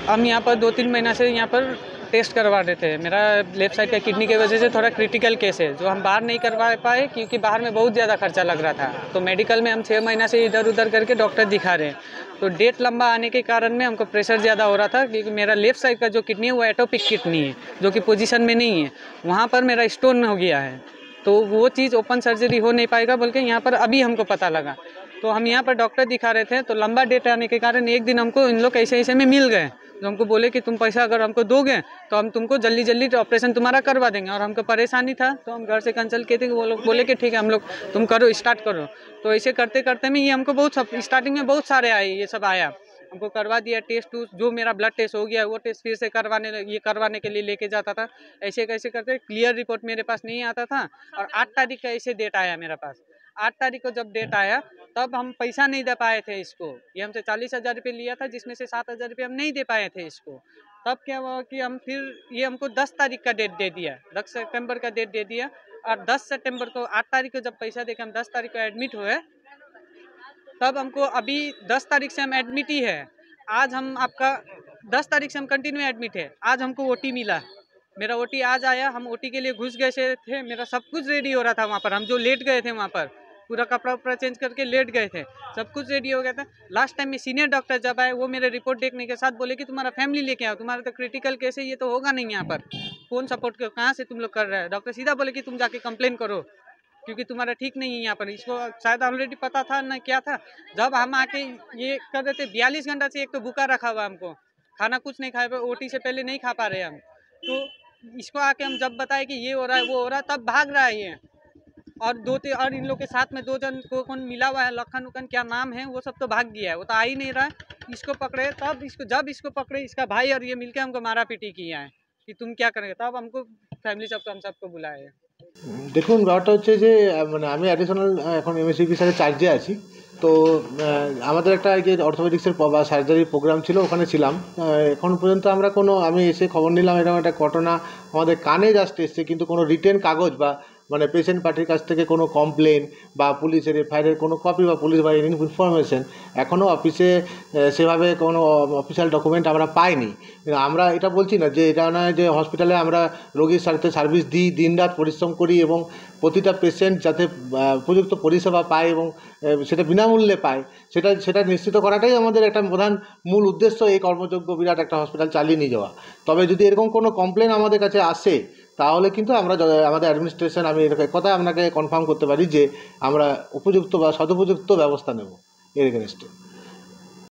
हम यहाँ पर 2-3 महीना से यहाँ पर टेस्ट करवा रहे थे। मेरा लेफ्ट साइड का किडनी की वजह से थोड़ा क्रिटिकल केस है, जो हम बाहर नहीं करवा पाए क्योंकि बाहर में बहुत ज़्यादा खर्चा लग रहा था। तो मेडिकल में हम 6 महीना से इधर उधर करके डॉक्टर दिखा रहे हैं। तो डेट लंबा आने के कारण में हमको प्रेशर ज़्यादा हो रहा था, क्योंकि मेरा लेफ्ट साइड का जो किडनी है वो एटोपिक किडनी है, जो कि पोजीशन में नहीं है। वहाँ पर मेरा स्टोन हो गया है, तो वो चीज़ ओपन सर्जरी हो नहीं पाएगा बोल के यहाँ पर अभी हमको पता लगा। तो हम यहाँ पर डॉक्टर दिखा रहे थे, तो लंबा डेट आने के कारण एक दिन हमको इन लोग ऐसे ऐसे में मिल गए, जो हमको बोले कि तुम पैसा अगर हमको दोगे तो हम तुमको जल्दी जल्दी ऑपरेशन तुम्हारा करवा देंगे। और हमको परेशानी था, तो हम घर से कंसल्ट किए थे, वो लोग बोले कि ठीक है हम लोग तुम करो, स्टार्ट करो। तो ऐसे करते करते में ये हमको बहुत स्टार्टिंग में बहुत सारे आए, ये सब आया, हमको करवा दिया टेस्ट टूस्ट, जो मेरा ब्लड टेस्ट हो गया वो टेस्ट फिर से करवाने के लिए लेके जाता था। ऐसे कैसे करते क्लियर रिपोर्ट मेरे पास नहीं आता था। और 8 तारीख का ऐसे डेट आया मेरे पास। 8 तारीख को जब डेट आया तब हम पैसा नहीं दे पाए थे इसको। ये हमसे 40,000 रुपये लिया था, जिसमें से 7,000 रुपये हम नहीं दे पाए थे इसको। तब क्या हुआ कि हम फिर ये हमको 10 तारीख का डेट दे दिया, 10 सितंबर का डेट दे दिया। और 10 सितंबर को 8 तारीख को जब पैसा देके हम 10 तारीख को एडमिट हुए, तब हमको अभी 10 तारीख से हम एडमिट ही है। आज हम आपका 10 तारीख से हम कंटिन्यू एडमिट है। आज हमको ओटी मिला, मेरा ओटी आज आया। हम ओटी के लिए घुस गए थे, मेरा सब कुछ रेडी हो रहा था वहाँ पर। हम जो लेट गए थे वहाँ पर, पूरा कपड़ा उपड़ा चेंज करके लेट गए थे, सब कुछ रेडी हो गया था। लास्ट टाइम में सीनियर डॉक्टर जब आए, वो मेरे रिपोर्ट देखने के साथ बोले कि तुम्हारा फैमिली लेके आओ, तुम्हारा तो क्रिटिकल केस है, ये तो होगा नहीं यहाँ पर, कौन सपोर्ट कहाँ से तुम लोग कर रहे हैं। डॉक्टर सीधा बोले कि तुम जाके कंप्लेन करो, क्योंकि तुम्हारा ठीक नहीं है यहाँ पर। इसको शायद ऑलरेडी पता था ना क्या था। जब हम आके ये कर रहे थे, 42 घंटा से एक तो भूखा रखा हुआ, हमको खाना कुछ नहीं खाए, ओटी से पहले नहीं खा पा रहे हम। तो इसको आके हम जब बताए कि ये हो रहा है वो हो रहा है, तब भाग रहा है ये। और इन लोग के साथ में 2 जन को कौन मिला हुआ है, लखन उखन क्या नाम है, वो सब तो भाग गया है, वो तो आ ही नहीं रहा है। इसको पकड़े, तब जब इसको पकड़े, इसका भाई और ये मिलके हमको मारा पीटी किया है कि तुम क्या करेंगे। तब हमको फैमिली सबको हम सबको बुलाए हैं। দেখুন ব্যাপারটা হচ্ছে যে মানে আমি অ্যাডিশনাল এখন এমএসসিপি স্যারের চার্জে আছি। তো আমাদের একটা যে অর্থোপেডিক্সের বা সার্জারির প্রোগ্রাম ছিল, ওখানে ছিলাম। এখন পর্যন্ত আমরা আমি এসে খবর নিলাম এরকম একটা ঘটনা আমাদের কানে জাস্ট এসছে, কিন্তু কোনো রিটেন কাগজ বা মানে পেশেন্ট পার্টির কাছ থেকে কোনো কমপ্লেন বা পুলিশের এফআইআরের কোনো কপি বা পুলিশ বা ইনফরমেশন এখনও অফিসে সেভাবে কোনো অফিসিয়াল ডকুমেন্ট আমরা পাইনি। আমরা এটা বলছি না যে এটা নয় যে হসপিটালে আমরা রোগীর সাথে সার্ভিস দিই, দিনরাত পরিশ্রম করি এবং প্রতিটা পেশেন্ট যাতে উপযুক্ত পরিষেবা পায় এবং সেটা বিনামূল্যে পায়, সেটা নিশ্চিত করাটাই আমাদের একটা প্রধান মূল উদ্দেশ্য, এই কর্মযোগ্য বিরাট একটা হসপিটাল চালিয়ে নিয়ে যাওয়া। তবে যদি এরকম কোনো কমপ্লেন আমাদের কাছে আসে, তাহলে কিন্তু আমরা আমাদের অ্যাডমিনিস্ট্রেশন, আমি এর কথা আপনাকে কনফার্ম করতে পারি যে আমরা উপযুক্ত বা সদুপযুক্ত ব্যবস্থা নেব এর এগেনস্টে।